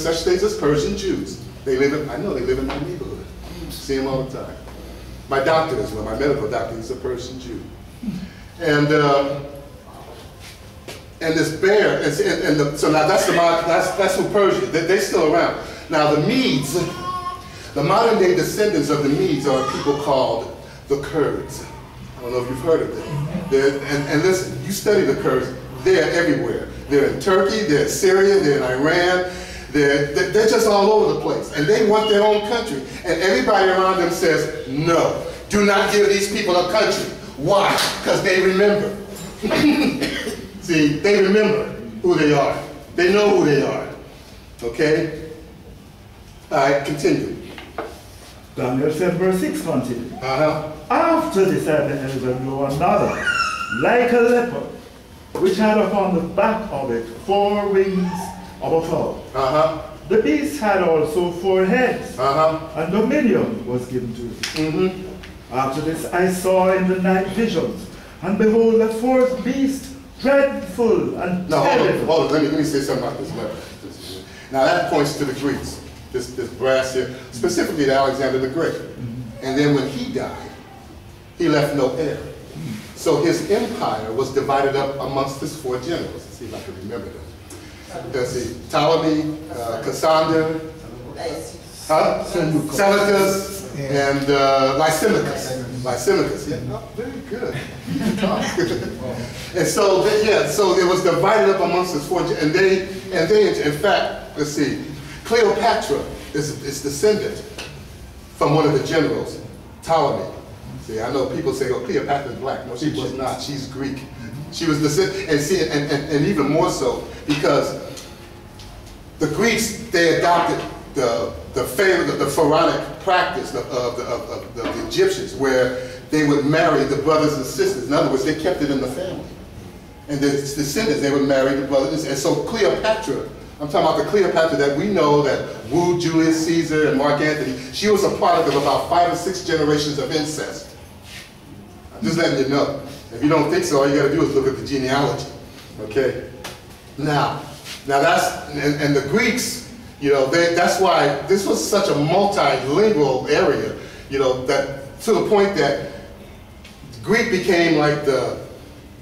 such things as Persian Jews. They live in, I know they live in my neighborhood. See them all the time. My doctor as well, my medical doctor, he's a Persian Jew. And this bear, so now that's who Persia, they're still around. Now the Medes, the modern day descendants of the Medes are people called the Kurds. I don't know if you've heard of them. And listen, you study the Kurds, they're everywhere. They're in Turkey, they're in Syria, they're in Iran, they're just all over the place. And they want their own country. And everybody around them says, no, do not give these people a country. Why? Because they remember. See, they remember who they are. They know who they are. Okay? All right, continue. Daniel 7 verse 6 continues. After this I beheld another, like a leopard, which had upon the back of it 4 wings of a fowl. The beast had also 4 heads, and dominion was given to it. After this I saw in the night visions, and behold, that 4th beast, dreadful and terrible. Hold on, let me say something about this leopard. Now that points to the Greeks. This brass here, specifically to Alexander the Great. And then when he died, he left no heir. So his empire was divided up amongst his 4 generals. Let's see if I can remember them. Let's see, Ptolemy, Cassander, Seleucus, and Lysimachus. Yeah, oh, very good. And so, so it was divided up amongst his 4 generals. And they, in fact, let's see, Cleopatra is descendant from one of the generals, Ptolemy. See, I know people say, oh, Cleopatra is black. No, she was not. She's Greek. She was descendant, and see, and even more so because the Greeks, they adopted the pharaonic practice of the Egyptians, where they would marry the brothers and sisters. In other words, they kept it in the family, and the descendants, they would marry the brothers. And so Cleopatra, I'm talking about the Cleopatra that we know that wooed Julius Caesar and Mark Antony. She was a product of about 5 or 6 generations of incest. I'm just letting you know. If you don't think so, all you got to do is look at the genealogy. Okay. Now that's and the Greeks. You know, that's why this was such a multilingual area. You know, that to the point that Greek became like the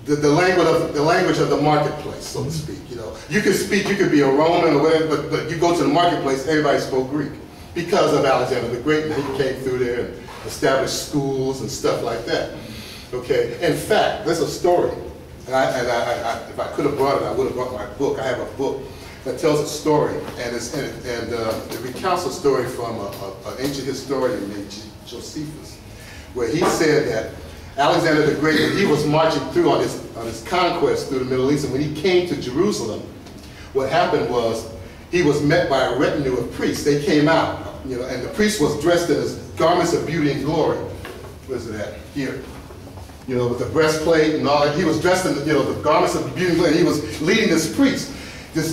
language of the marketplace, so to speak. You know, you could be a Roman or whatever, but you go to the marketplace, everybody spoke Greek because of Alexander the Great, and he came through there and established schools and stuff like that. Okay. In fact, there's a story, and if I could have brought it, I would have brought my book. I have a book that tells a story, and it recounts a story from an ancient historian named Josephus, where he said that Alexander the Great, when he was marching through on his conquest through the Middle East, and when he came to Jerusalem, what happened was he was met by a retinue of priests. They came out, you know, and the priest was dressed in his garments of beauty and glory. Where's it at? Here. You know, with the breastplate and all that. He was dressed in, the garments of beauty and glory, and he was leading this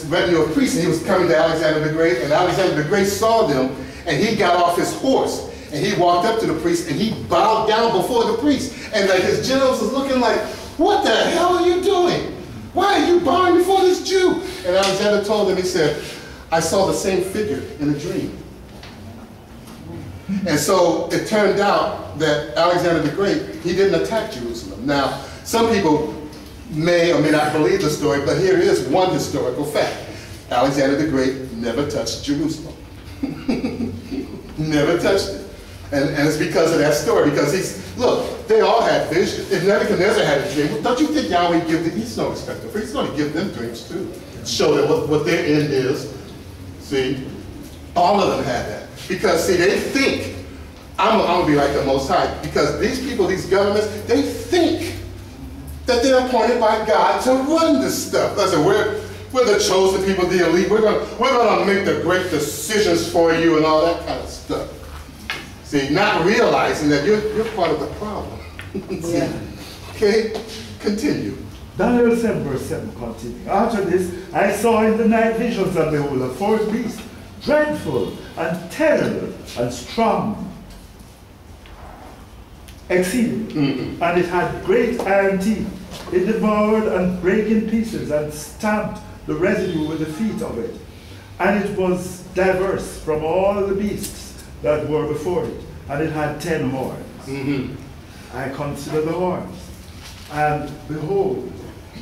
retinue of priests, and he was coming to Alexander the Great, and Alexander the Great saw them, and he got off his horse. And he walked up to the priest and he bowed down before the priest. And like his generals was looking like, what the hell are you doing? Why are you bowing before this Jew? And Alexander told him, he said, I saw the same figure in a dream. And so it turned out that Alexander the Great, he didn't attack Jerusalem. Now, some people may or may not believe the story, but here is one historical fact. Alexander the Great never touched Jerusalem. Never touched it. And it's because of that story, because look, they all had visions. If Nebuchadnezzar had a dream, don't you think Yahweh he's no respecter, he's going to give them dreams too. Show them what their end is. See, all of them had that. Because see, they think, I'm going to be like the Most High, because these people, these governments, they think that they're appointed by God to run this stuff. Listen, we're the chosen people, the elite. We're going to make the great decisions for you and all that kind of stuff. See, not realizing that you're part of the problem. Yeah. Okay, continue. Daniel 7 verse 7 continuing. After this, I saw in the night visions, and behold, a 4th beast, dreadful and terrible and strong, exceedingly. And it had great iron teeth. It devoured and brake in pieces and stamped the residue with the feet of it. And it was diverse from all the beasts that were before it. And it had 10 horns. I considered the horns. And behold,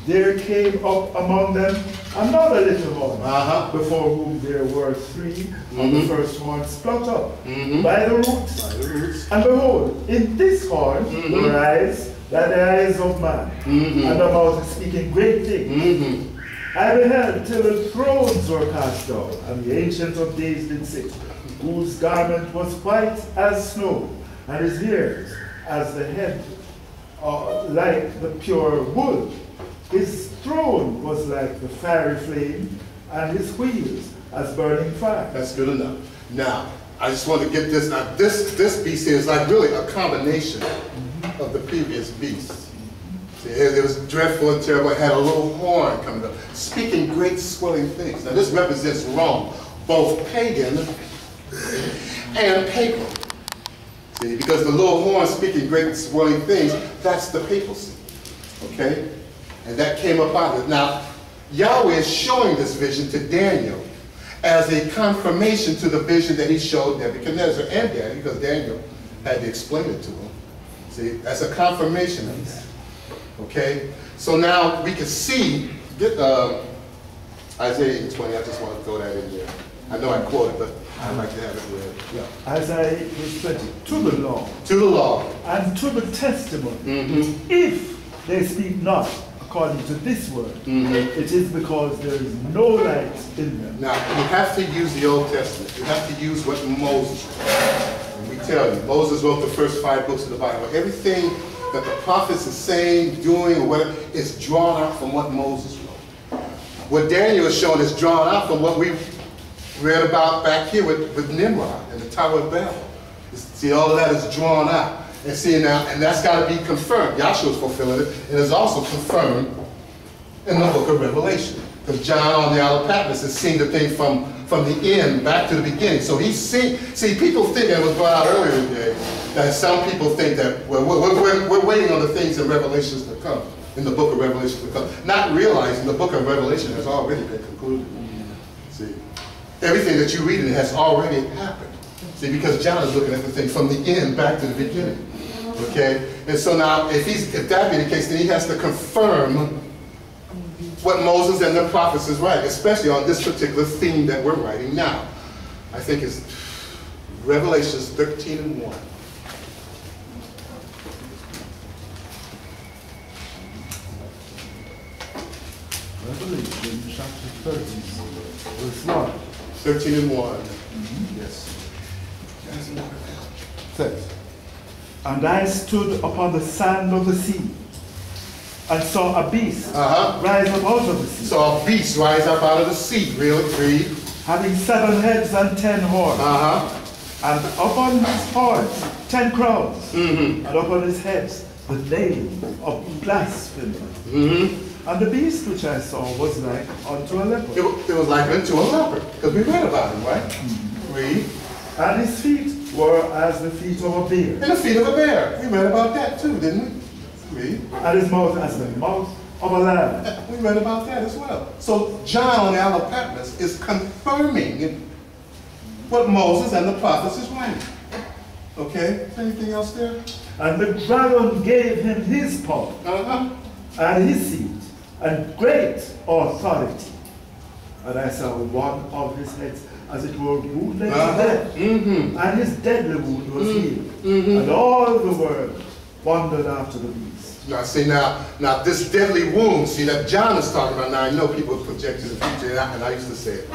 there came up among them another little horn, before whom there were 3 of the first horns plucked up by the roots. And behold, in this horn were eyes like the eyes of man, and the mouth is speaking great things. I beheld till the thrones were cast down, and the Ancient of Days did sit, whose garment was white as snow, and his hairs as the head like the pure wool. His throne was like the fiery flame, and his wheels as burning fire. That's good enough. Now, I just want to get this. Now, this beast here is like really a combination of the previous beasts. See, it was dreadful and terrible. It had a little horn coming up, speaking great swelling things. Now, this represents Rome, both pagan and papal. See, because the little horn speaking great swelling things, that's the papacy. Okay? And that came up out of it. Now, Yahweh is showing this vision to Daniel as a confirmation to the vision that he showed Nebuchadnezzar and Daniel, because Daniel had to explain it to him. See, that's a confirmation of that. Okay? So now we can see, Isaiah 20, I just want to throw that in there. I know I quoted, but I'd like to have it read. Yeah. Isaiah 20, to the law. To the law. And to the testimony. If they speak not according to this word, it is because there is no light in them. Now, you have to use the Old Testament. You have to use what Moses wrote. And we tell you, Moses wrote the first 5 books of the Bible. Everything that the prophets are saying, doing, or whatever, is drawn out from what Moses wrote. What Daniel is showing is drawn out from what we read about back here with Nimrod and the Tower of Babel. See, all of that is drawn out. And see now, and that's got to be confirmed. Yahshua's fulfilling it, and it's also confirmed in the book of Revelation. Because John on the Isle of Patmos has seen the thing from the end back to the beginning. So he's seen, see, people think, and it was brought out earlier today, that some people think that, well, we're waiting on the things in Revelations to come, in the book of Revelation to come. Not realizing the book of Revelation has already been concluded. See, everything that you read in it has already happened. See, because John is looking at the thing from the end back to the beginning. Okay? And so now, if that be the case, then he has to confirm what Moses and the prophets is writing, especially on this particular theme that we're writing now. I think it's Revelations 13:1. Revelation chapter 13, verse 1. 13:1. Yes. Says, and I stood upon the sand of the sea, and saw a beast rise up out of the sea. Saw a beast rise up out of the sea, really, read. Having 7 heads and 10 horns. And upon his horns 10 crowns. And upon his heads the name of blasphemy. And the beast which I saw was like unto a leopard. It was like unto a leopard, because we read about him, right? Read. And his feet were as the feet of a bear. And the feet of a bear. We read about that too, didn't we? Read. And his mouth as the mouth of a lamb. We read about that as well. So John on the Isle of Patmos is confirming what Moses and the prophets is writing. Okay? Anything else there? And the dragon gave him his power and his seat and great authority. And I saw one of his heads as it were wounded to death, and his deadly wound was healed, and all the world wandered after the beast. Now see, now this deadly wound, see that John is talking about. Now I know people project to the future, and I used to say it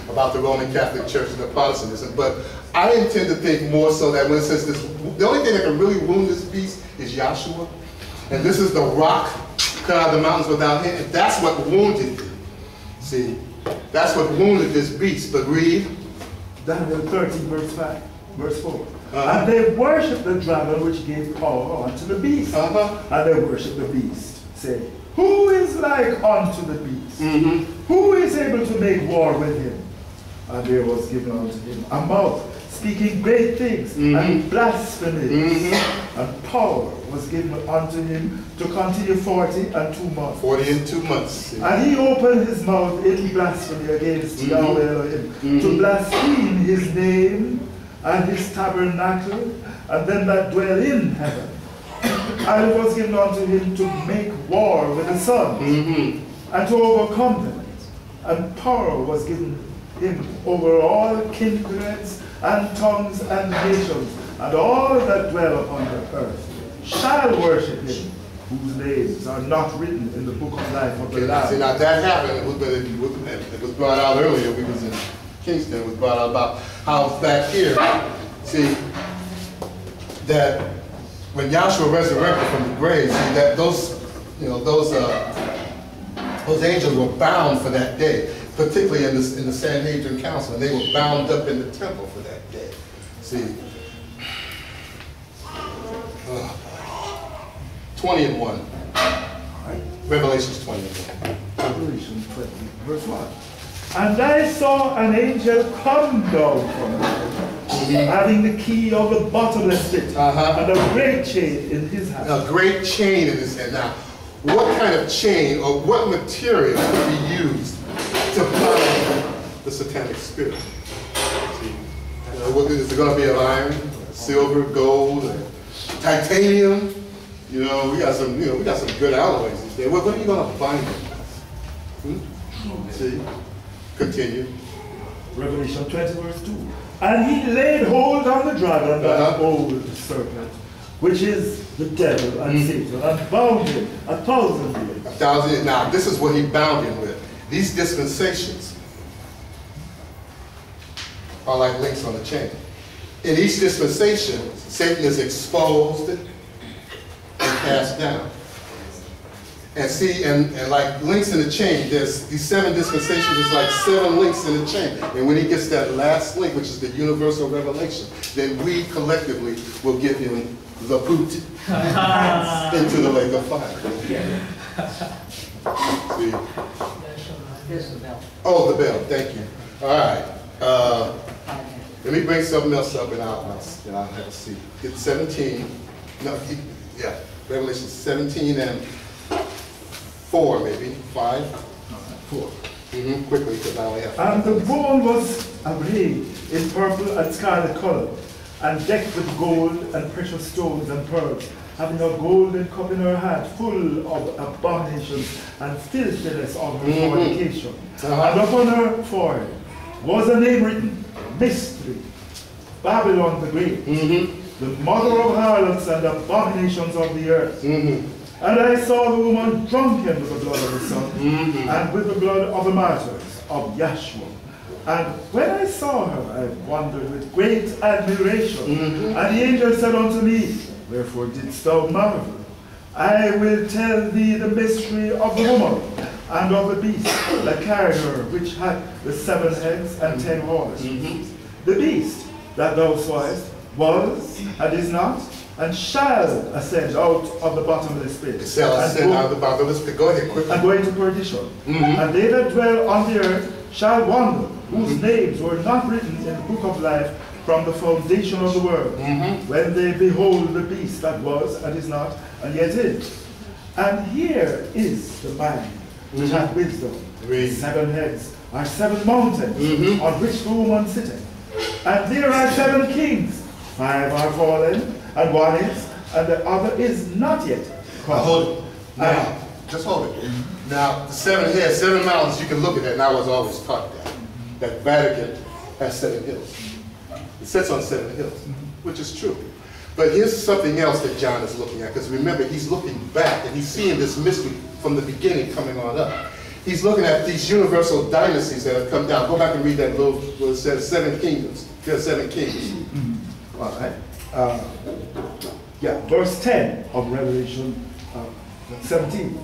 about the Roman Catholic Church and the Protestantism, but I intend to think more so that when it says this, the only thing that can really wound this beast is Yahshua, and this is the rock cut out of the mountains without him, and that's what wounded him. See, that's what wounded this beast. But read. Daniel 13, verse 4. And they worshipped the dragon which gave power unto the beast. And they worshipped the beast, saying, who is like unto the beast? Who is able to make war with him? And there was given unto him a mouth, speaking great things and blasphemies. And power was given unto him to continue 40 and 2 months. 40 and 2 months. And he opened his mouth in blasphemy against Yahweh Elohim, to blaspheme his name and his tabernacle, and them that dwell in heaven. And it was given unto him to make war with the sun, and to overcome them. And power was given him over all kindreds and tongues and nations, and all that dwell upon the earth shall worship him, whose names are not written in the book of life of the Lamb. See, now that happened. It was brought out earlier. We was in Kingston. It was brought out about how back here, see, that when Yahshua resurrected from the grave, see that those angels were bound for that day, particularly in the Sanhedrin Council, and they were bound up in the temple for that day. See, 20 and 1. Revelations 20 and 1. Revelation 20, verse 1. And I saw an angel come down from heaven, having the key of the bottomless pit, and a great chain in his hand. A great chain in his hand. Now, what kind of chain or what material would be used to bind the satanic spirit? See, is it going to be of iron, silver, gold, or titanium? We got some, we got some good alloys these days. What are you going to bind it with? See, continue. Revelation 20, verse 2. And he laid hold on the dragon, that old serpent, which is the devil and Satan, and bound him 1,000 years. 1,000 years. Now, this is what he bound him with. These dispensations are like links on a chain. In each dispensation, Satan is exposed and cast down. And see, and like links in the chain, there's these 7 dispensations, is like 7 links in the chain. And when he gets that last link, which is the universal revelation, then we collectively will give him the boot into the lake of fire. See? There's the bell. Oh, the bell, thank you. All right. Let me bring something else up and I'll have to see. It's 17. No, yeah, Revelation 17 and 4, maybe 5. 4. Quickly, because I only have 5. And the woman was arrayed in purple and scarlet color, and decked with gold and precious stones and pearls, having a golden cup in her hand, full of abominations and filthiness of her fornication. And upon her forehead was a name written, Mystery, Babylon the Great, the mother of harlots and abominations of the earth. And I saw the woman drunken with the blood of the Son, and with the blood of the martyrs of Yahshua. And when I saw her, I wondered with great admiration. And the angel said unto me, Wherefore didst thou marvel? I will tell thee the mystery of the woman and of the beast that carried her, which had the 7 heads and 10 horns. The beast that thou sawest was, and is not, and shall ascend out of the bottomless pit. It shall ascend out of the bottomless pit. Go ahead, quickly. And go into perdition. And they that dwell on the earth shall wander, whose names were not written in the book of life from the foundation of the world, when they behold the beast that was, and is not, and yet is. And here is the mind which hath wisdom. 7 heads are 7 mountains, on which the woman sitteth. And there are 7 kings. 5 are fallen, and 1 is, and the other is not yet come. Hold it. Now, just hold it. Now, the 7 heads, 7 mountains, you can look at that, and I was always taught that Vatican has 7 hills. It sits on 7 hills, which is true. But here's something else that John is looking at, because remember, he's looking back, and he's seeing this mystery from the beginning coming on up. He's looking at these universal dynasties that have come down. Go back and read that little, where it says 7 kingdoms. There's 7 kings. All right. Verse 10 of Revelation 17.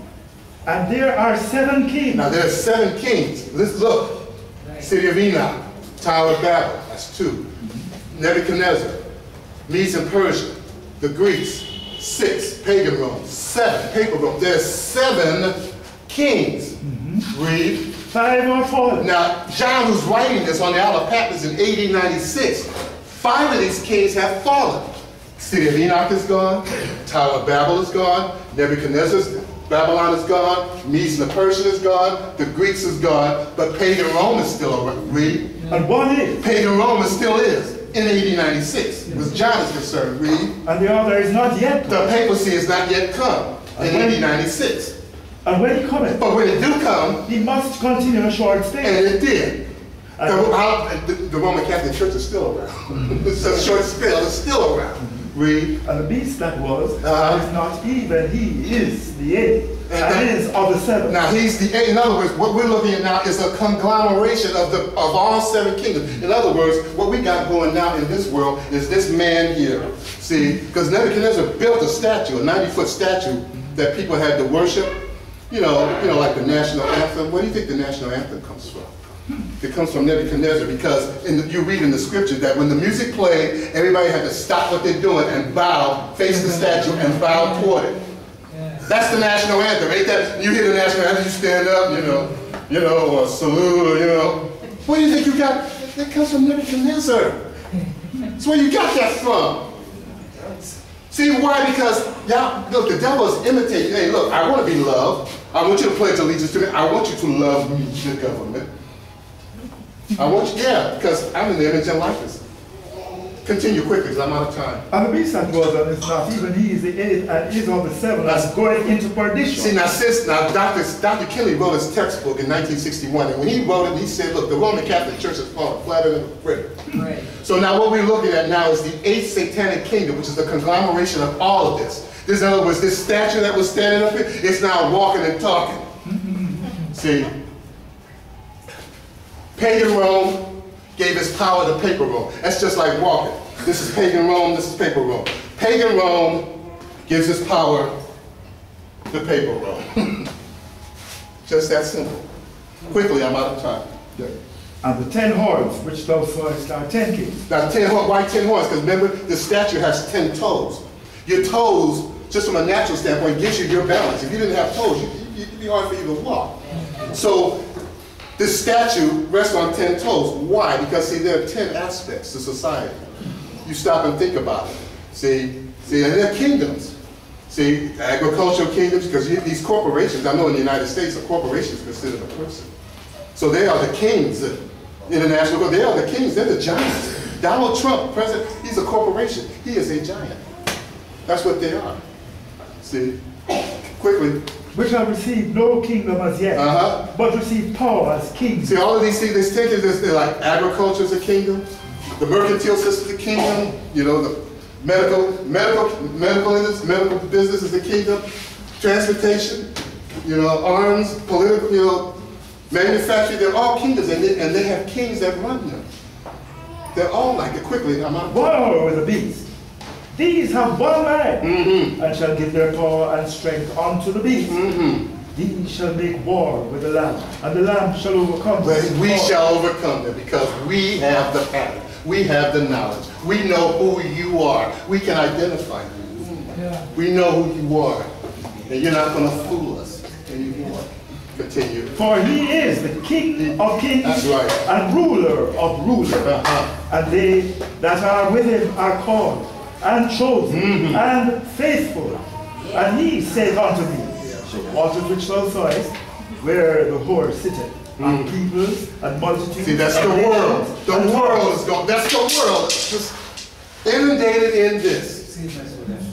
And there are 7 kings. Now there are 7 kings. Let's look. City of Enoch, Tower of Babel, that's 2. Nebuchadnezzar, Medes and Persia, the Greeks, 6. Pagan Rome, 7. Papal Rome. There's 7 kings. Read. 5 are fallen. Now, John, who's writing this on the Isle of Patmos in AD 96, 5 of these kings have fallen. City of Enoch is gone, Tower of Babel is gone, Nebuchadnezzar's Babylon is gone, Medes and the Persian is gone, the Greeks is gone, but pagan Rome is still around. Read. And one is. Pagan Rome still is in AD 96, as John is concerned. Read. And the other is not yet come. The papacy has not yet come in AD 96. And when he cometh, But when it do come, he must continue a short stay. and it did. The Roman Catholic Church is still around. It's a short spell, it's still around. Read. And the beast that was, is not even, he is the eighth, and is of the seven. Now he's the eighth. In other words, what we're looking at now is a conglomeration of all 7 kingdoms. In other words, what we got going now in this world is this man here. See, because Nebuchadnezzar built a statue, a 90-foot statue that people had to worship. You know, like the national anthem. Where do you think the national anthem comes from? It comes from Nebuchadnezzar, because you read in the scripture that when the music played, everybody had to stop what they're doing and bow, face the statue and bow toward it. That's the national anthem. Ain't that? You hear the national anthem, you stand up, or salute, Where do you think you got? That comes from Nebuchadnezzar. That's where you got that from. See why? Because look, the devil is imitating. Hey, look, I want to be loved. I want you to pledge allegiance to me. I want you to love me, the government. I want you, because I'm in the image and likeness. Continue quickly, because I'm out of time. And the beast that was, and is not even he is the eighth, and is of the seven, that's going into perdition. See, now Dr. Kinley wrote his textbook in 1961, and when he wrote it, he said, look, the Roman Catholic Church is fallen flatter than a brick. Right. So now what we're looking at now is the 8th satanic kingdom, which is the conglomeration of all of this. In other words, this statue that was standing up here, it's now walking and talking. See? Pagan Rome gave its power to paper Rome. That's just like walking. This is pagan Rome, this is paper Rome. Pagan Rome gives its power to paper Rome. Just that simple. Quickly, I'm out of time. And the 10 horns which thou sawest are 10 kings. Now, why 10 horns? Because remember, the statue has 10 toes. Your toes, just from a natural standpoint, gives you your balance. If you didn't have toes, it'd be hard for you to walk. So, this statue rests on 10 toes. Why? Because, see, there are 10 aspects to society. You stop and think about it. See, and they're kingdoms. See, agricultural kingdoms, because these corporations, I know in the United States, a corporation is considered a person. So they are the kings, international, they are the kings, they're the giants. Donald Trump, president, he's a corporation. He is a giant. That's what they are. See, quickly. Which have received no kingdom as yet, but received power as kings. See, all of these things, they're like agriculture is a kingdom, the mercantile system is a kingdom, the medical business is a kingdom, transportation, arms, political, manufacturing, they're all kingdoms, and they have kings that run them. They're all like it. Quickly, I'm out. War with the beast. These have one mind, and shall give their power and strength unto the beast. These shall make war with the Lamb, and the Lamb shall overcome them. We shall overcome them, because we have the pattern. We have the knowledge. We know who you are. We can identify you. We know who you are. And you're not going to fool us anymore. Continue. For he is the King of kings, that's right, and ruler of rulers. And they that are with him are called, and chosen, and faithful. And he said unto me, the waters which thou sawest, where the whore sitteth, and peoples and multitudes. See, that's the world. The world is going. That's the world. It's just inundated in this.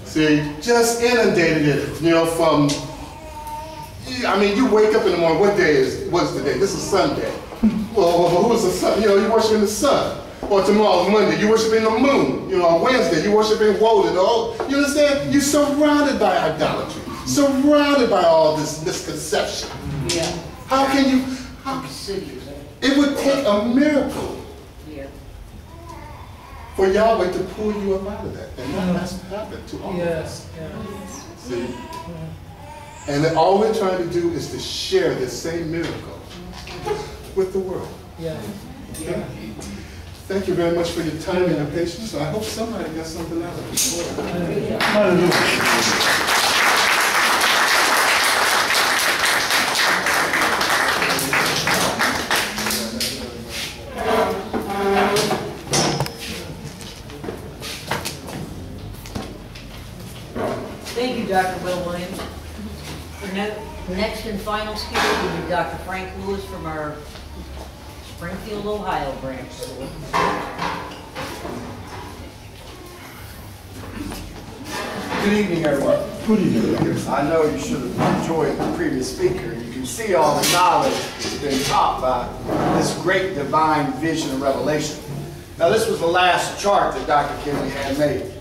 See, just inundated in it. From. I mean, you wake up in the morning. What's the day? This is Sunday. Well, who's the sun? You're worshiping the sun. Or tomorrow's Monday, you're worshiping the moon. On Wednesday, you're worshiping Woden. You understand? You're surrounded by idolatry. Surrounded by all this misconception. Yeah. How can you? It would take a miracle for Yahweh to pull you up out of that. And that has happened to all of us. See? And then all we're trying to do is to share this same miracle with the world. Thank you very much for your time and your patience. I hope somebody got something out of it. Hallelujah. you, Dr. Will Williams. Our next and final speaker will be Dr. Frank Lewis from our Springfield, Ohio branch. Good evening, everyone. Good evening. I know you should have enjoyed the previous speaker. You can see all the knowledge that's been taught by this great divine vision and revelation. Now, this was the last chart that Dr. Kinley had made.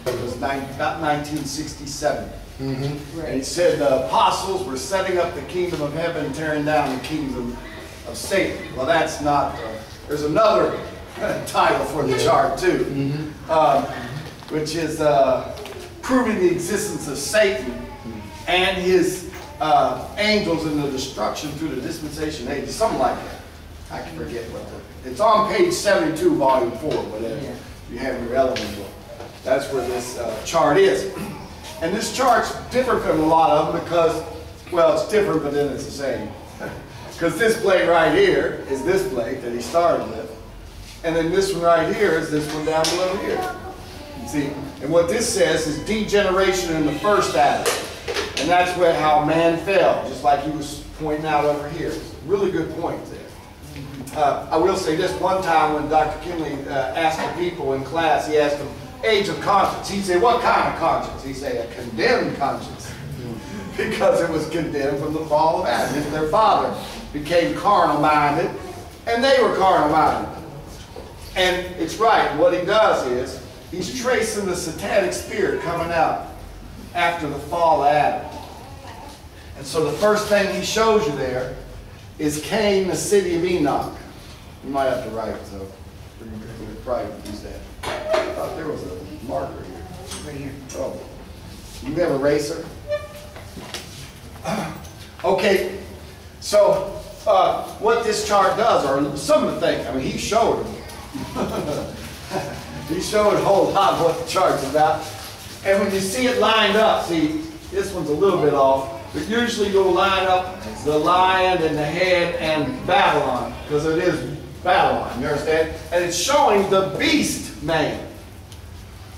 It was about 1967. Mm-hmm. And he said the apostles were setting up the kingdom of heaven and tearing down the kingdom of Satan. Well, that's not, there's another title for the chart too, which is proving the existence of Satan and his angels in the destruction through the dispensation age, something like that. I can forget what it's on page 72, volume 4, whatever you have your element book. That's where this chart is. And this chart's different from a lot of them because, well, it's different, but then it's the same. Because this plate right here is this plate that he started with. And then this one right here is this one down below here. You see? And what this says is degeneration in the first Adam. And that's how man fell, just like he was pointing out over here. Really good point there. I will say this, one time when Dr. Kinley asked the people in class, he asked them, age of conscience. He'd say, what kind of conscience? He'd say, a condemned conscience. Because it was condemned from the fall of Adam. If their father became carnal-minded, and they were carnal-minded. And it's right, what he does is, he's tracing the satanic spirit coming out after the fall of Adam. And so the first thing he shows you there is Cain, the city of Enoch. You might have to write it, so we're probably use that. I thought there was a marker here. Right here. Oh. You have an eraser? Okay, so what this chart does, or some of the things, I mean, he showed them. He showed a whole lot of what the chart's about. And when you see it lined up, see, this one's a little bit off, but usually you'll line up the lion and the head and Babylon, because it is Babylon, you understand? And it's showing the beast man.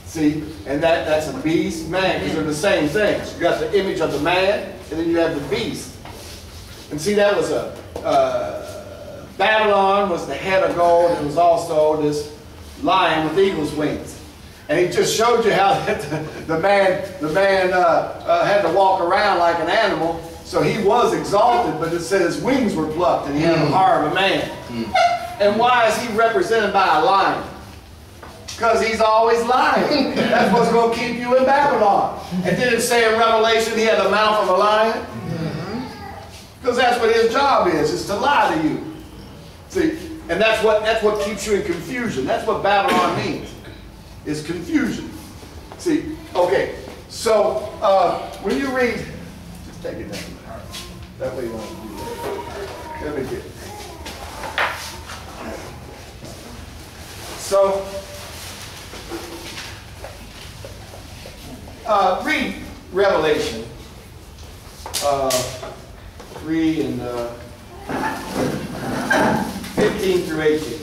See, and that's a beast man, because they're the same things. You got the image of the man, and then you have the beast. And see, that was Babylon was the head of gold, and it was also this lion with eagle's wings. And he just showed you how the man had to walk around like an animal. So he was exalted, but it said his wings were plucked, and he had the heart of a man. And why is he represented by a lion? Because he's always lying. That's what's going to keep you in Babylon. And did it say in Revelation he had the mouth of a lion? Because that's what his job is to lie to you. See, and that's what keeps you in confusion. That's what Babylon means, is confusion. See, okay, so when you read, just take it down. That way you want to do that. Let me get it. So, read Revelation 3 and 15 through 18.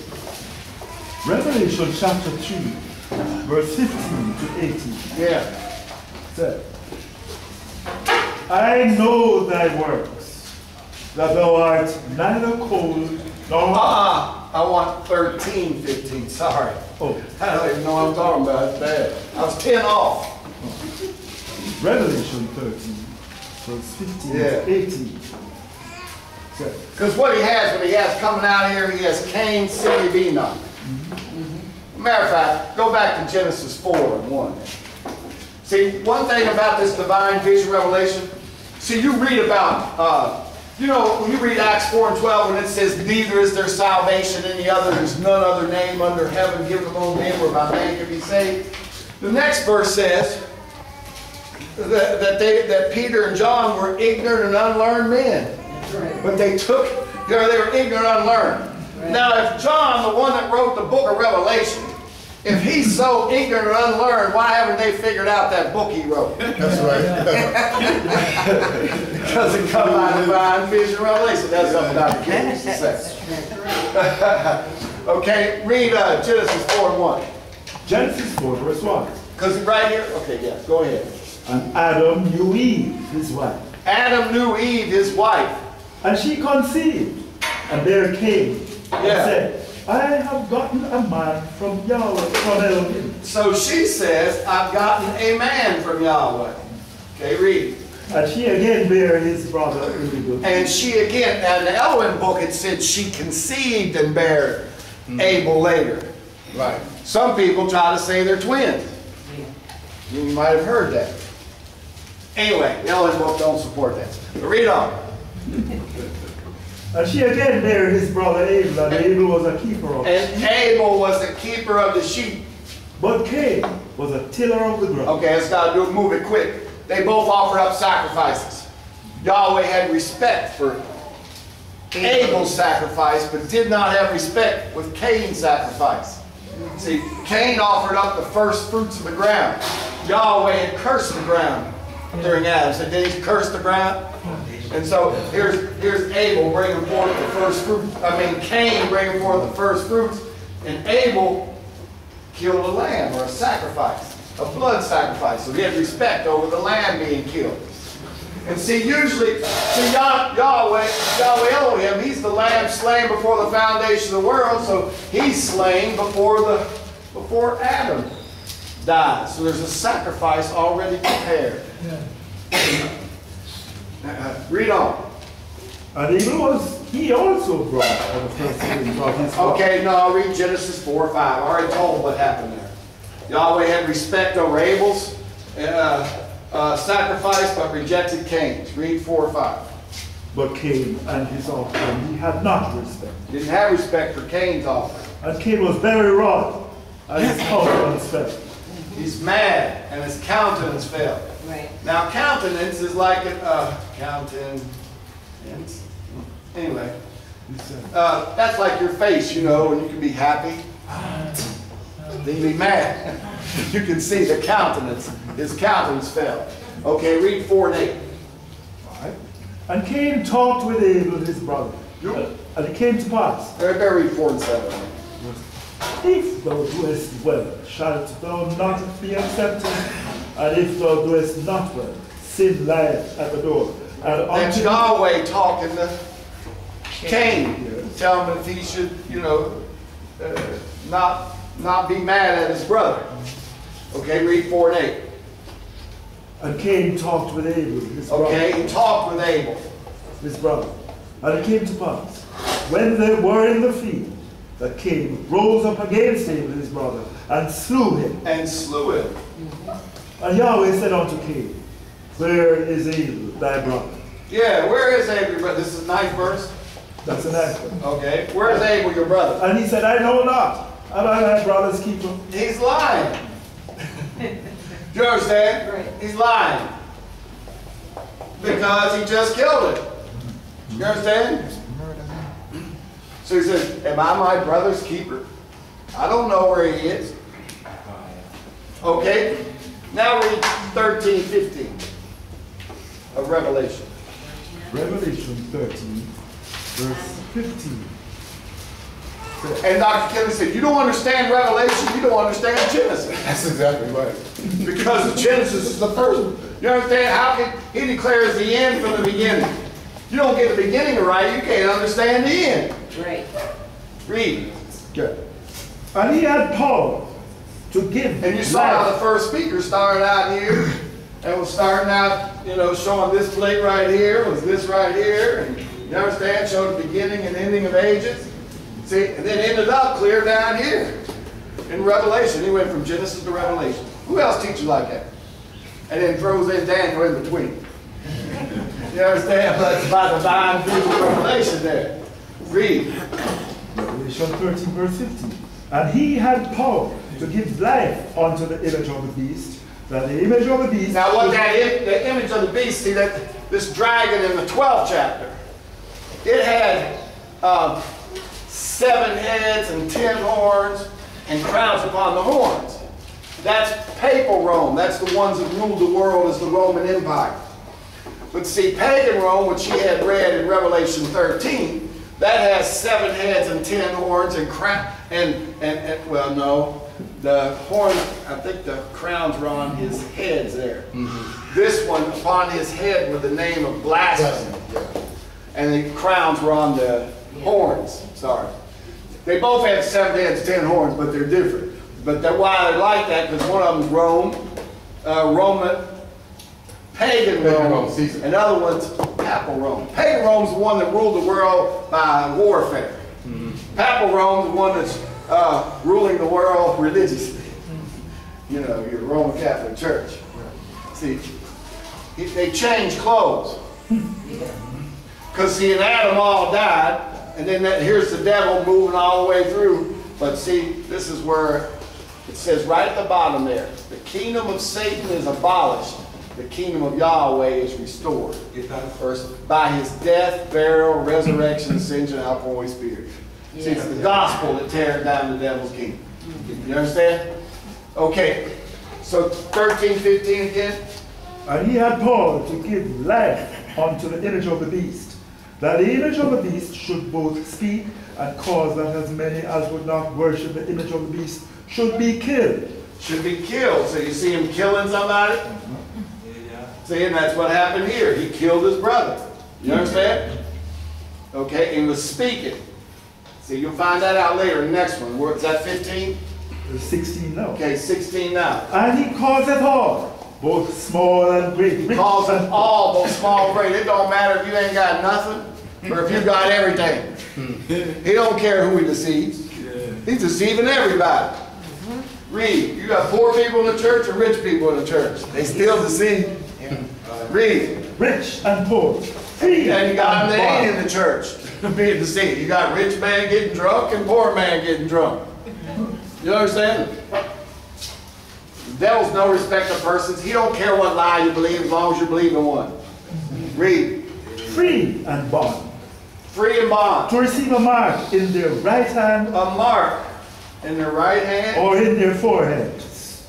Revelation chapter 2, verse 15 to 18. Yeah. Said, I know thy works, that thou art neither cold nor hot. I want 13, 15, sorry. Oh. I don't even know what I'm talking about, it's bad. I was 10 off. Revelation 13, verse 15 to 18. Because what he has, when he has coming out here, he has Cain, city of Enoch. Matter of fact, go back to Genesis 4 and 1. See, one thing about this divine vision revelation, see, you read about, when you read Acts 4 and 12, when it says, neither is there salvation in the other, there's none other name under heaven given among men whereby man can be saved. The next verse says that Peter and John were ignorant and unlearned men. Right. But they took, they were ignorant and unlearned. Right. Now, if John, the one that wrote the book of Revelation, if he's so ignorant and unlearned, why haven't they figured out that book he wrote? That's right. Because it comes out of divine vision revelation. That's something Dr. King used to say. Okay, read Genesis 4 and 1. Genesis 4, verse 1. Because right here, okay, yeah, go ahead. And Adam knew Eve, his wife. Adam knew Eve, his wife. And she conceived, and there Cain, and Yeah. said, I have gotten a man from Yahweh, from Elohim. So she says, I've gotten a man from Yahweh. Okay, read. And she again bare his brother Abel. And she again, and the Elohim book, it said she conceived and bare Abel later. Right. Some people try to say they're twins. You might have heard that. Anyway, the Elohim book don't support that. But read on. And she again bare his brother Abel, and Abel was a keeper of And Abel was the keeper of the sheep. But Cain was a tiller of the ground. Okay, let's gotta move it quick. They both offered up sacrifices. Yahweh had respect for Abel's sacrifice, but did not have respect with Cain's sacrifice. See, Cain offered up the first fruits of the ground. Yahweh had cursed the ground during Adam. So did he curse the ground? And so here's Abel bringing forth the first fruits. Cain bringing forth the first fruits, and Abel killed a lamb or a sacrifice, a blood sacrifice. So he had respect over the lamb being killed. And see, usually, Yahweh Elohim, he's the lamb slain before the foundation of the world, so he's slain before Adam died. So there's a sacrifice already prepared. Read on. And he also brought the first fruits of his flock. Okay, no, I'll read Genesis 4:5. I already told what happened there. Yahweh had respect over Abel's sacrifice, but rejected Cain's. Read 4:5. But Cain and his offspring he had not respect. Didn't have respect for Cain's offering. And Cain was very wroth, and his countenance fell. He's mad, and his countenance fell. Right. Now, countenance is like countenance. Anyway, that's like your face, you know, and you can be happy. Then you be mad. You can see the countenance. His countenance fell. Okay, read 4 and 8. Right. And Cain talked with Abel his brother. And it came to pass, Better read 4 and 7. if thou doest well, shalt thou not be accepted? And if thou doest not well, sin lieth at the door. And That's unto Yahweh talking to Cain. Tell him if he should, not be mad at his brother. Okay, read 4 and 8. And Cain talked with Abel his brother. Okay, he talked with Abel. His brother. And it came to pass, when they were in the field, that Cain rose up against Abel his brother, and slew him. And slew him. And Yahweh said unto Cain, where is Abel thy brother? Yeah, where is Abel your brother? This is the 9th verse? That's an answer. Okay, where is Abel your brother? And he said, I know not. Am I thy brother's keeper? He's lying. Do you understand? Right. He's lying. Because he just killed him. You understand? So he says, am I my brother's keeper? I don't know where he is. Okay? Now read 13, 15 of Revelation. Revelation 13, verse 15. And Dr. Kelly said, you don't understand Revelation, you don't understand Genesis. That's exactly right. Because Genesis is the first. You understand? How can he declares the end from the beginning? You don't get the beginning right, you can't understand the end. Right. Read. Okay. And he had power to give. And you saw how the first speaker started out here and was starting out, showing this plate right here, was this right here, and you understand, showed the beginning and ending of ages. See, and then ended up clear down here in Revelation. He went from Genesis to Revelation. Who else teaches like that? And then throws in Daniel in between. You understand? But it's about the divine vision of Revelation there. Read. Revelation 13, verse 15. And he had power to give life unto the image of the beast, that the image of the beast. Now, what the image of the beast, see that this dragon in the 12th chapter, it had 7 heads and 10 horns and crowns upon the horns. That's papal Rome. That's the ones that ruled the world as the Roman Empire. But see, pagan Rome, which he had read in Revelation 13, that has 7 heads and 10 horns and well, no. The horn, I think the crowns were on his heads there. This one, upon his head with the name of blasphemy. And the crowns were on the horns, sorry. They both have 7 heads, 10 horns, but they're different. But that's why they like that, because one of them's Rome, Roman, pagan Rome, and the other one's Papal Rome. Pagan Rome's the one that ruled the world by warfare. Papal Rome's the one that's ruling the world religiously. You know, your Roman Catholic Church. See, they changed clothes. Because see, in Adam all died, and then here's the devil moving all the way through. But see, this is where it says right at the bottom there, the kingdom of Satan is abolished, the kingdom of Yahweh is restored. First, by his death, burial, resurrection, ascension, outpouring Holy Spirit. See, it's the gospel that tears down the devil's kingdom. You understand? Okay, so 13, 15 again. And he had power to give life unto the image of the beast, that the image of the beast should both speak and cause that as many as would not worship the image of the beast should be killed. Should be killed. So you see him killing somebody? See, and that's what happened here. He killed his brother. You understand? Okay, and was speaking. See, you'll find that out later in the next one. Where, is that 15? 16 now. Okay, 16 now. And he causeth all, both small and great. He calls them all, both small and great. It don't matter if you ain't got nothing or if you got everything. He don't care who he deceives. He's deceiving everybody. Read. You got poor people in the church and rich people in the church. They still deceive. Read. Rich and poor. Free and you got them that ain't in the church being deceived. You got rich man getting drunk and poor man getting drunk. You understand? The devil's no respect of persons. He don't care what lie you believe as long as you believe in one. Read. Free and bond. Free and bond. To receive a mark in their right hand. A mark in their right hand. Or in their foreheads.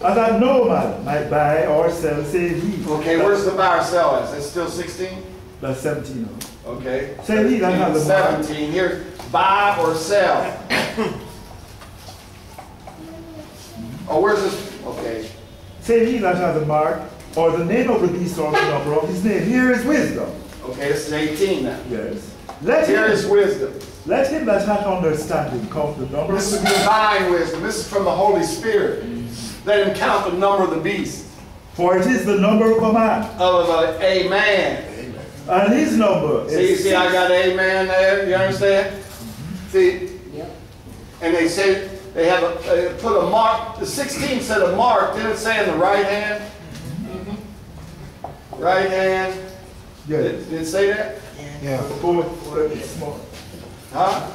As that no man might buy or sell save he. Okay, where's the buy or sell? Is that still 16? That's 17. Okay. Save he that has a mark. 17. Here, buy or sell. Oh, where's this? Okay. Say he that has a mark, or the name of the beast, or the number of his name. Here is wisdom. Okay, this is 18 now. Yes. Here is wisdom. Let him that hath understanding count the number. This is divine wisdom. This is from the Holy Spirit. Let him count the number of the beast. For it is the number of a man. Of a man. Amen. And his number is. See, I got amen there. You understand? See? Yep. And they say. They have put a mark. The 16 said a mark. Didn't it say in the right hand? Right hand. Yeah. Did it say that? Yeah. Small. Huh?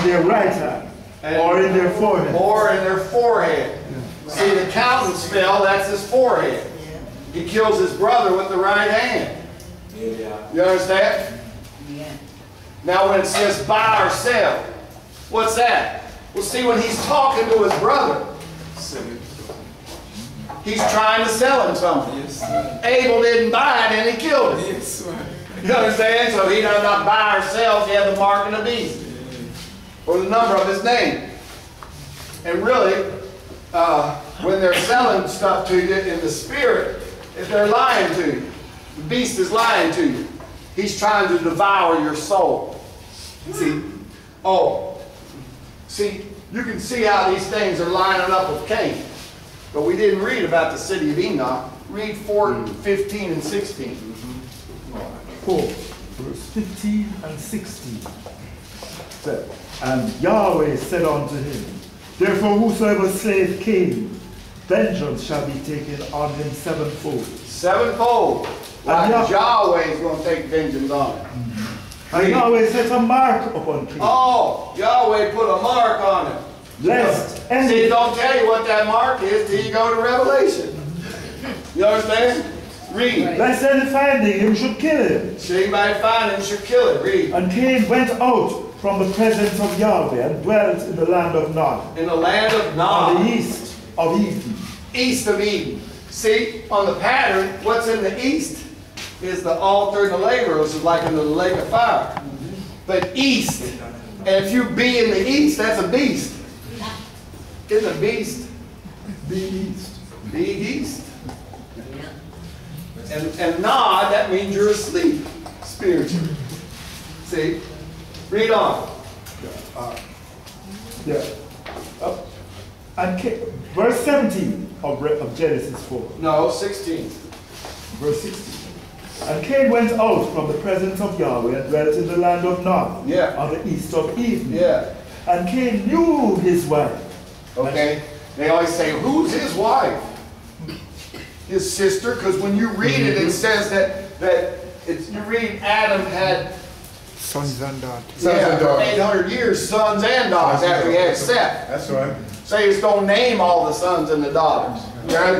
In their right hand. Or in their forehead. Or in their forehead. Yeah. See, the counting spell, that's his forehead. Yeah. He kills his brother with the right hand. Yeah. You understand? Yeah. Now when it says buy or sell, what's that? Well, see, when he's talking to his brother, he's trying to sell him something. Yes, Abel didn't buy it and he killed him. Yes, you understand? So he does not buy or sell. He has the mark of the beast or the number of his name. And really, when they're selling stuff to you in the spirit, if they're lying to you, the beast is lying to you. He's trying to devour your soul. See? See, you can see how these things are lining up with Cain. But we didn't read about the city of Enoch. Read 4, 15, and 16. 4, verse 15 and 16. And Yahweh said unto him, therefore whosoever slayeth Cain, vengeance shall be taken on him sevenfold. Sevenfold. Like Yahweh is going to take vengeance on him. And Yahweh set a mark upon Cain. Oh, Yahweh put a mark on him. Lest see, don't tell you what that mark is till you go to Revelation. You understand? Read. Lest any finding him should kill him. See, anybody find him should kill him. Read. And Cain went out from the presence of Yahweh and dwelt in the land of Nod. In the land of Nod. On the east of Eden. East of Eden. See, on the pattern, what's in the east is the altar and the laver, is like in the lake of fire. But east, and if you be in the east, that's a beast. Isn't it beast? Beast. Beast. Yeah. And nod, that means you're asleep spiritually. See? Read on. Yeah. And verse 17 of Genesis 4. No, 16. Verse 16. And Cain went out from the presence of Yahweh and dwelt in the land of Nod, Yeah. on the east of Eden. Yeah. And Cain knew his wife. Okay? They always say, who's his wife? His sister, because when you read it, it says you read Adam had Sons and daughters. Sons and daughters. 800 years, sons and daughters after he had Seth. That's right. So you just don't name all the sons and the daughters.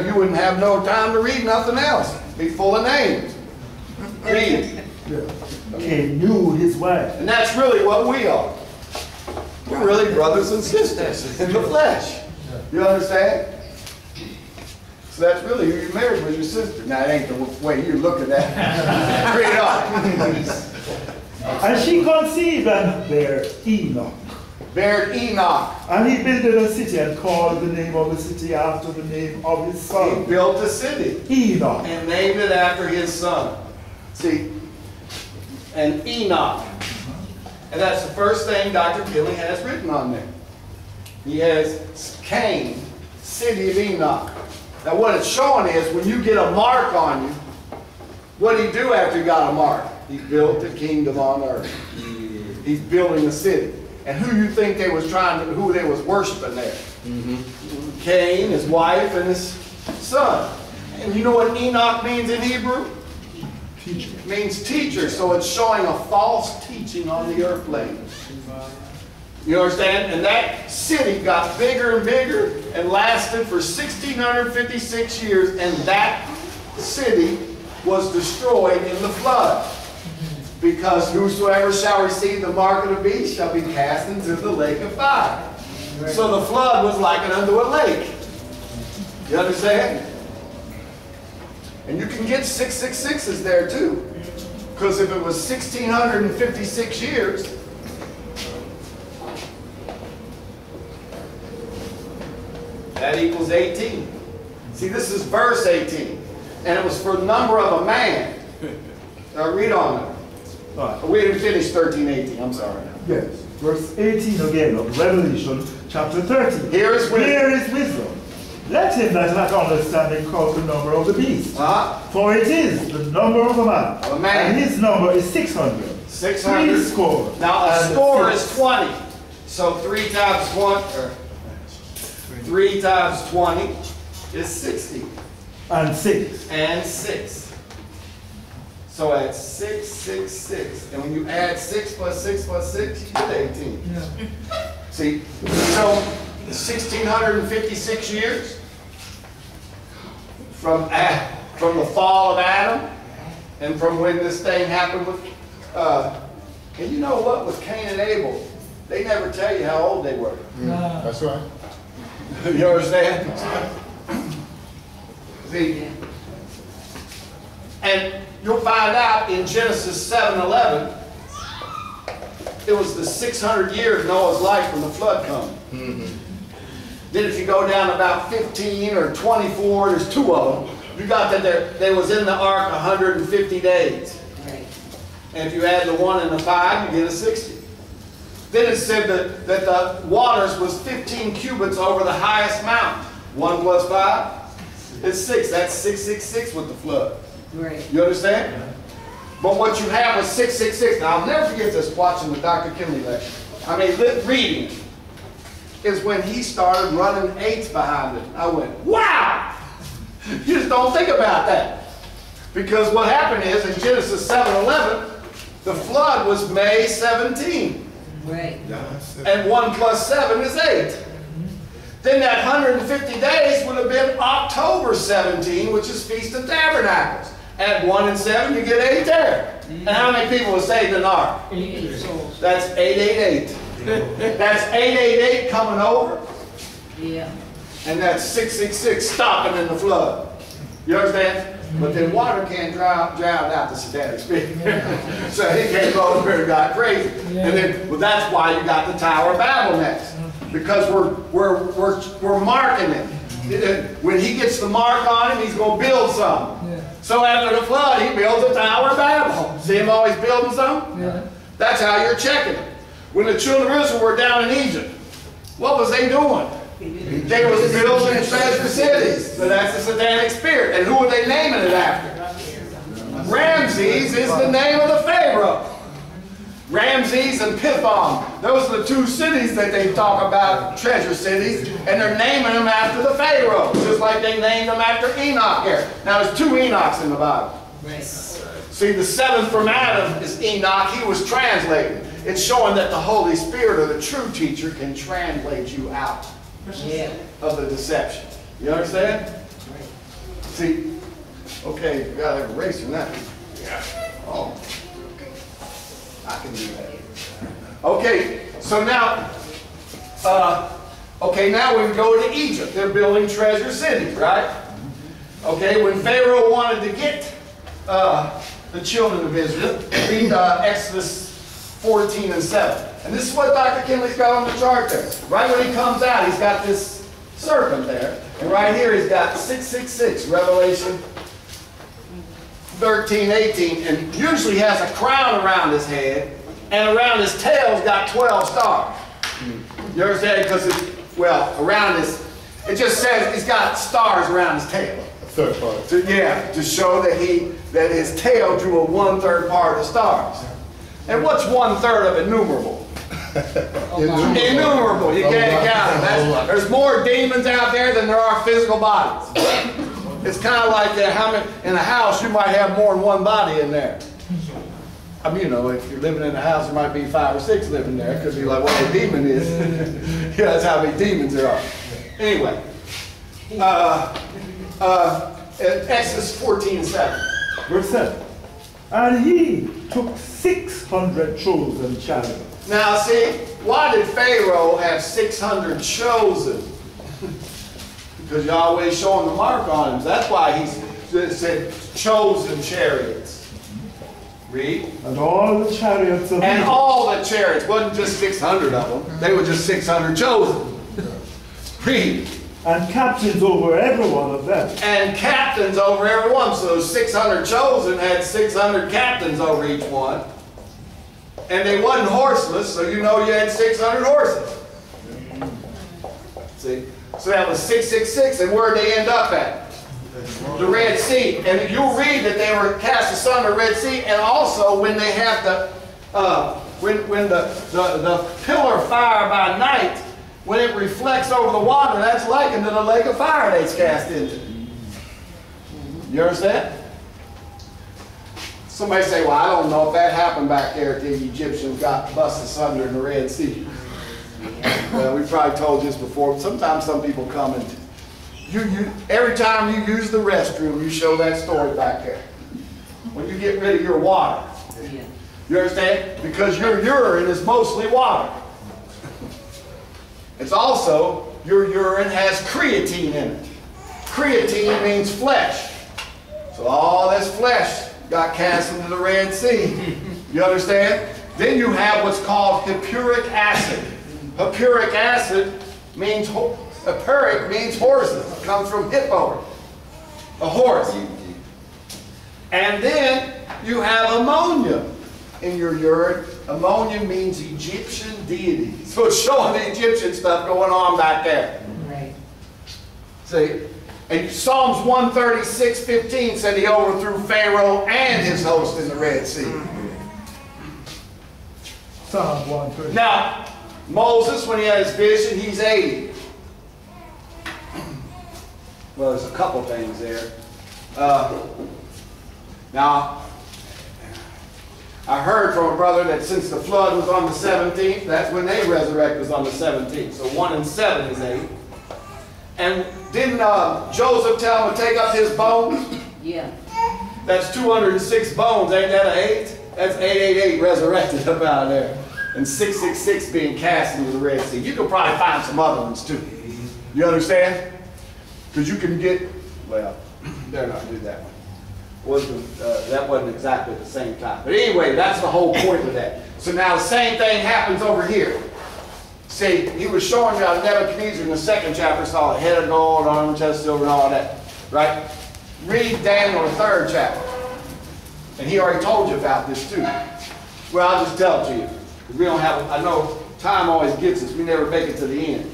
You wouldn't have no time to read nothing else. Be full of names. Read. Cain knew his wife. And that's really what we are. We're really brothers and sisters in the flesh. You understand? So that's really who you married, was your sister. Now, it ain't the way you look at that. Read on. And she conceived and bare Enoch. Bare Enoch. And he builded a city and called the name of the city after the name of his He son, built a city Enoch. and named it after his son. See? And Enoch. And that's the first thing Dr. Kinley has written on there. He has Cain, city of Enoch. Now what it's showing is when you get a mark on you, what did he do after he got a mark? He built a kingdom on earth. He's building a city. And who you think they was who they was worshiping there? Cain, his wife, and his son. And you know what Enoch means in Hebrew? Teacher. It means teacher. So it's showing a false teaching on the earth plane. You understand? And that city got bigger and bigger and lasted for 1,656 years. And that city was destroyed in the flood. Because whosoever shall receive the mark of the beast shall be cast into the lake of fire. So the flood was likened unto a lake. You understand? And you can get 666s there too. Because if it was 1,656 years, that equals 18. See, this is verse 18. And it was for the number of a man. Now read on it. Right. We didn't finish 13, 18. I'm sorry. Yes. Verse 18 again of Revelation chapter 13. Here is wisdom. Here is wisdom. Let him that hath understanding count the number of the beast. For it is the number of a man. Of a man. And his number is 600. 600. 3 score. Now a and score 6. is 20. So 3 times 1, or 3 times 20 is 60. And 6. And 6. So that's 666. And when you add 6 plus 6 plus 6, you get 18. Yeah. See, so 1,656 years from the fall of Adam and from when this thing happened with, and you know what, with Cain and Abel, they never tell you how old they were. That's right. You understand? See, and you'll find out in Genesis 7:11, it was the 600 years of Noah's life when the flood come. Then if you go down about 15 or 24, there's 2 of them. You got that they was in the ark 150 days. Right. And if you add the 1 and the 5, you get a 60. Then it said that the waters was 15 cubits over the highest mountain. 1 plus 5 is 6. That's 666 with the flood. Right. You understand? But what you have was 666. Now, I'll never forget this watching the Dr. Kinley lecture. I mean, reading it, is when he started running 8s behind it. I went, wow! You just don't think about that. Because what happened is, in Genesis 7:11, the flood was May 17. Right. And 1 plus 7 is 8. Then that 150 days would have been October 17, which is Feast of Tabernacles. Add 1 and 7, you get 8 there. And how many people were saved in the ark? 8 souls. That's 888. That's 888 coming over, Yeah. and that's 666 stopping in the flood. You understand? But then water can't drown out the satanic spirit. So he came over and got crazy. And then, well, that's why you got the Tower of Babel next. because we're marking it. When he gets the mark on him, he's going to build something. Yeah. So after the flood, he builds a Tower of Babel. See him always building something? Yeah. That's how you're checking it. When the children of Israel were down in Egypt, what was they doing? They was building treasure cities. So that's the satanic spirit. And who were they naming it after? Ramses is the name of the Pharaoh. Ramses and Pithom. Those are the two cities that they talk about, treasure cities, and they're naming them after the Pharaoh, just like they named them after Enoch here. Now there's two Enochs in the Bible. Right. See, the seventh from Adam is Enoch. He was translated. It's showing that the Holy Spirit, or the true teacher, can translate you out of the deception. You understand? See, okay, you gotta have a eraser now. Yeah. Oh. I can do that. Okay, so now, now we go to Egypt. They're building treasure cities, right? Okay, when Pharaoh wanted to get the children of Israel, read Exodus 14 and 7. And this is what Dr. Kinley's got on the chart there. Right when he comes out, he's got this serpent there. And right here, he's got 666, Revelation 13, 18, and usually has a crown around his head, and around his tail's got 12 stars. You understand? Because around his, it just says he's got stars around his tail. A third part. To show that his tail drew a 1/3 part of the stars. And what's 1/3 of innumerable? Innumerable. You can't count them. There's more demons out there than there are physical bodies. It's kind of like how many, in a house, you might have more than one body in there. I mean, if you're living in a house, there might be 5 or 6 living there. It could be like what a demon is. Yeah, that's how many demons there are. Anyway, Exodus 14:7. Verse 7. And he took 600 chosen chariots. Now, see, why did Pharaoh have 600 chosen? Because Yahweh's showing the mark on him. That's why he said chosen chariots. Read. And all the chariots of And all the chariots. Wasn't just 600 of them. They were just 600 chosen. Read. And captains over every one of them. And captains over every one. So those 600 chosen had 600 captains over each one. And they wasn't horseless, so you know you had 600 horses. See? So that was 666, and where did they end up at? The Red Sea. And you'll read that they were cast asunder the Red Sea, and also when they have the pillar of fire by night, when it reflects over the water, that's likened to the lake of fire that's cast into. You understand? Somebody say, well, I don't know if that happened back there if the Egyptians got busted asunder in the Red Sea. Well, we probably told this before. Sometimes some people come and every time you use the restroom, you show that story back there. When you get rid of your water. You understand? Because your urine is mostly water. It's also, your urine has creatine in it. Creatine means flesh. So all this flesh got cast into the Red Sea. You understand? Then you have what's called hippuric acid. Hippuric acid means, hippuric means horses. It comes from hippo, a horse. And then you have ammonia in your urine. Ammonia means Egyptian deity. So it's showing the Egyptian stuff going on back there. Right. See? And Psalms 136:15 said he overthrew Pharaoh and his host in the Red Sea. Psalm 130. Now, Moses, when he had his vision, he's 80. Well, there's a couple things there. Now, I heard from a brother that since the flood was on the 17th, that's when they resurrected, was on the 17th. So 1 and 7 is 8. And didn't Joseph tell him to take up his bones? Yeah. That's 206 bones. Ain't that an 8? That's 888 resurrected up out there. And 666 being cast into the Red Sea. You could probably find some other ones too. You understand? Because you can get, well, they're not do that one. That wasn't exactly at the same time. But anyway, that's the whole point of that. So now the same thing happens over here. See, he was showing you how Nebuchadnezzar in the 2nd chapter saw a head of gold, armor, chest of silver, and all that. Right? Read Daniel, the 3rd chapter. And he already told you about this too. Well, I'll just tell it to you. We don't have, I know time always gets us. We never make it to the end.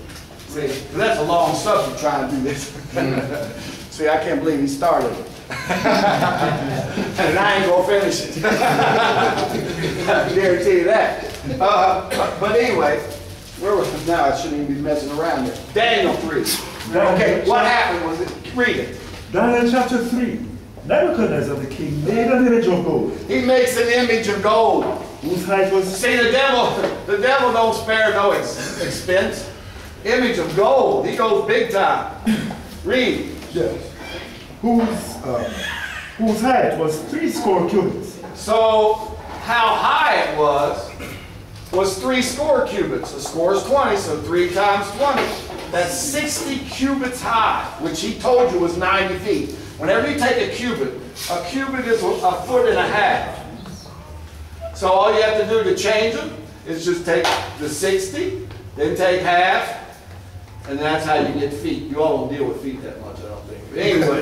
See, that's a long subject trying to do this. See, I can't believe he started it. And I ain't going to finish it. I guarantee you that. But anyway, where was now? I shouldn't even be messing around here. Daniel 3. Okay, what happened was it? Read it. Daniel chapter 3. Nebuchadnezzar the king made an image of gold. He makes an image of gold. Whose height was... See, the devil don't spare no expense. Image of gold. He goes big time. Read. Yes. Whose height was 60 cubits. So, how high it was 60 cubits. A score is 20, so 3 times 20. That's 60 cubits high, which he told you was 90 feet. Whenever you take a cubit is a foot and a half. So all you have to do to change them is just take the 60, then take half, and that's how you get feet. You all don't deal with feet that much, I don't think. But anyway,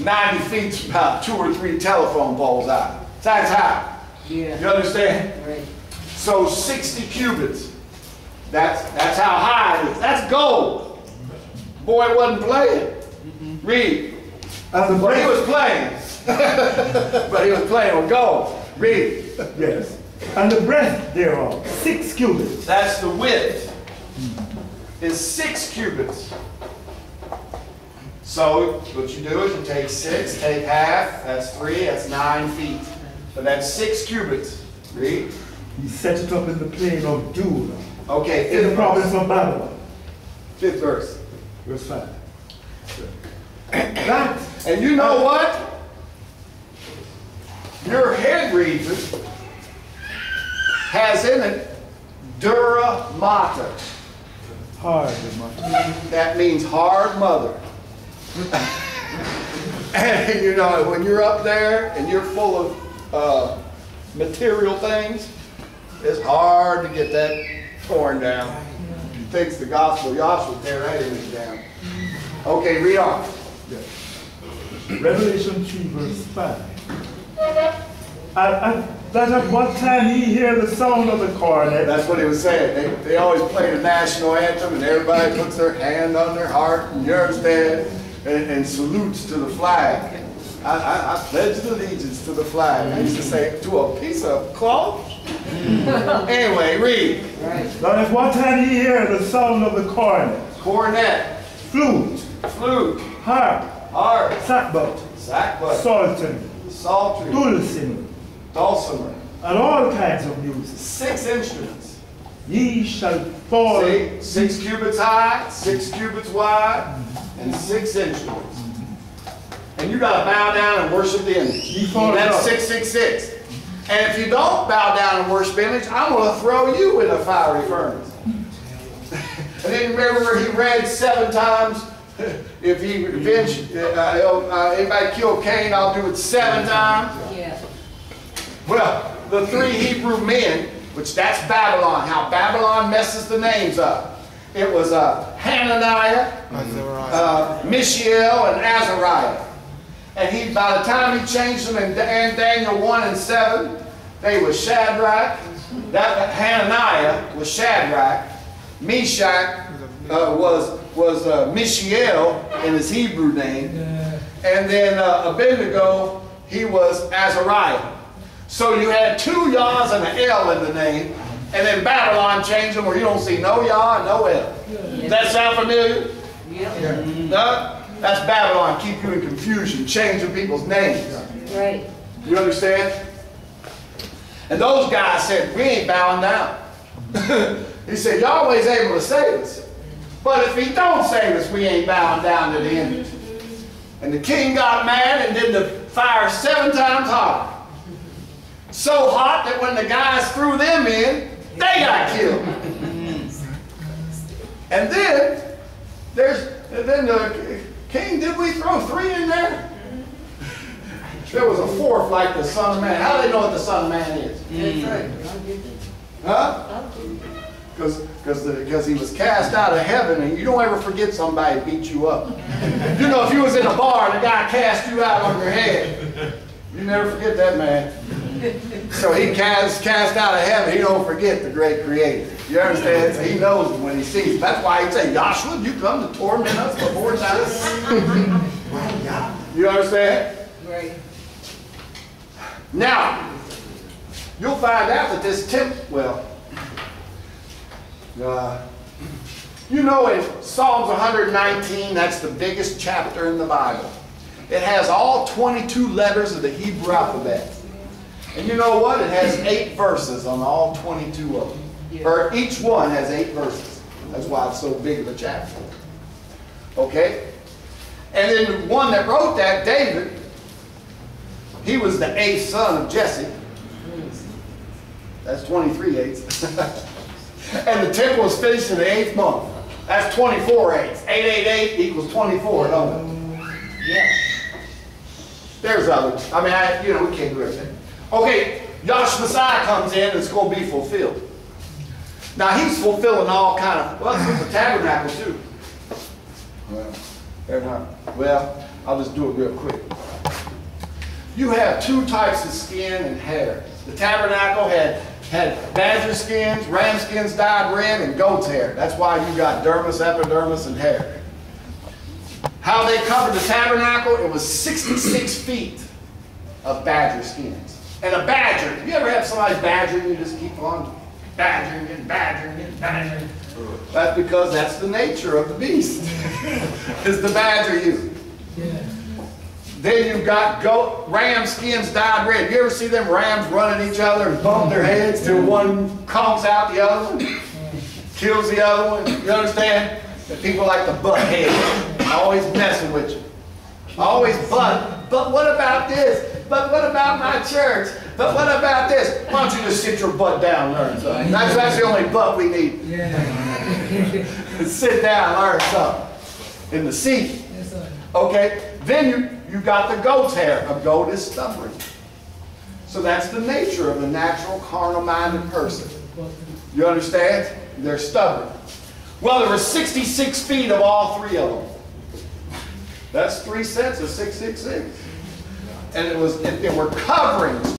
90 feet's about 2 or 3 telephone poles high. That's high. Yeah. You understand? Right. So 60 cubits. That's how high it is. That's gold. Boy wasn't playing. Read. But he was playing. But he was playing with gold. Read. Yes. And the breadth thereof, 6 cubits. That's the width. Is 6 cubits. So what you do is you take 6, take half, that's 3, that's 9 feet. So that's 6 cubits. Read. He set it up in the plain of Dura. Okay, In the province of Babylon. 5th verse. Verse 5. That, And you know what? Your head region has in it Dura Mater. hard, man. That means hard mother. And you know, when you're up there and you're full of material things, it's hard to get that torn down. He thinks the gospel of Yahshua will tear that image down. Okay, read on. Revelation 3 verse 5. That at what time ye hear the sound of the cornet. That's what he was saying. They always play the national anthem and everybody puts their hand on their heart, and you understand, and salutes to the flag. I pledge allegiance to the flag. I used to say, to a piece of cloth. Anyway, read. That at what time ye hear the sound of the cornet. Cornet. Flute. Flute. Harp. Harp. Sackbut. Sackbut. Psaltery. Psaltery. Dulcimer. Dulcimer. And all kinds of music. 6 instruments. Ye shall fall. See, 6 cubits high, 6 cubits wide, and 6 instruments. And you got to bow down and worship the image. That's 666. And if you don't bow down and worship the image, I'm going to throw you in a fiery furnace. And then remember where he read 7 times, if he avenged, anybody killed Cain, I'll do it 7 times. Yeah. Well, the 3 Hebrew men, which that's Babylon, how Babylon messes the names up. It was Hananiah, Mishael, and Azariah. And he, by the time he changed them in Daniel 1 and 7, they were Shadrach. That Hananiah was Shadrach. Meshach was Mishael in his Hebrew name. And then Abednego, he was Azariah. So you had 2 Yahs and an L in the name, and then Babylon changed them where you don't see no Yah and no L. Does that sound familiar? Yeah. No? That's Babylon, keep you in confusion, changing people's names. Right. You understand? And those guys said, we ain't bowing down. He said, Yahweh's able to save us. But if he don't save us, we ain't bowing down to the image. And the king got mad and did the fire 7 times hotter. So hot that when the guys threw them in, they got killed. And then, the king, did we throw 3 in there? There was a 4th like the Son of Man. How do they know what the Son of Man is? That's right. Huh? Because he was cast out of heaven, and you don't ever forget somebody beat you up. You know, if you was in a bar and a guy cast you out on your head, you never forget that man. So he cast out of heaven, he don't forget the great creator. You understand? So he knows when he sees him. That's why he say, Joshua, you come to torment us before time. You understand? Right. Now, you'll find out that this temple, you know in Psalms 119, that's the biggest chapter in the Bible. It has all 22 letters of the Hebrew alphabet. And you know what? It has 8 verses on all 22 of them. Yeah. Or each one has 8 verses. That's why it's so big of a chapter. Okay? And then the one that wrote that, David, he was the 8th son of Jesse. That's 23 eighths. And the temple was finished in the 8th month. That's 24 eighths. 888 equals 24, don't it? Yeah. There's others. I mean, we can't do everything. Okay, Yahshua Messiah comes in and it's going to be fulfilled. Now he's fulfilling all kind of, it's the tabernacle too. Well, I'll just do it real quick. You have 2 types of skin and hair. The tabernacle had badger skins, ram skins dyed red, and goat's hair. That's why you got dermis, epidermis, and hair. How they covered the tabernacle, it was 66 feet of badger skins. And a badger, you ever have somebody badgering you, just keep on badgering and badgering and badgering? That's because that's the nature of the beast, is to badger you. Yeah. Then you've got ram skins dyed red. You ever see them rams running each other and bump their heads till one conks out the other one, kills the other one? You understand? That people like to butt heads, always messing with you. Always butt. But what about this? But what about my church? But what about this? Why don't you just sit your butt down and learn something? That's the only butt we need. Yeah. Sit down and learn something. In the seat. Okay? Then you got the goat's hair. A goat is stubborn. So that's the nature of the natural carnal-minded person. You understand? They're stubborn. Well, there were 66 feet of all 3 of them. That's 3 sets of 666. And there were coverings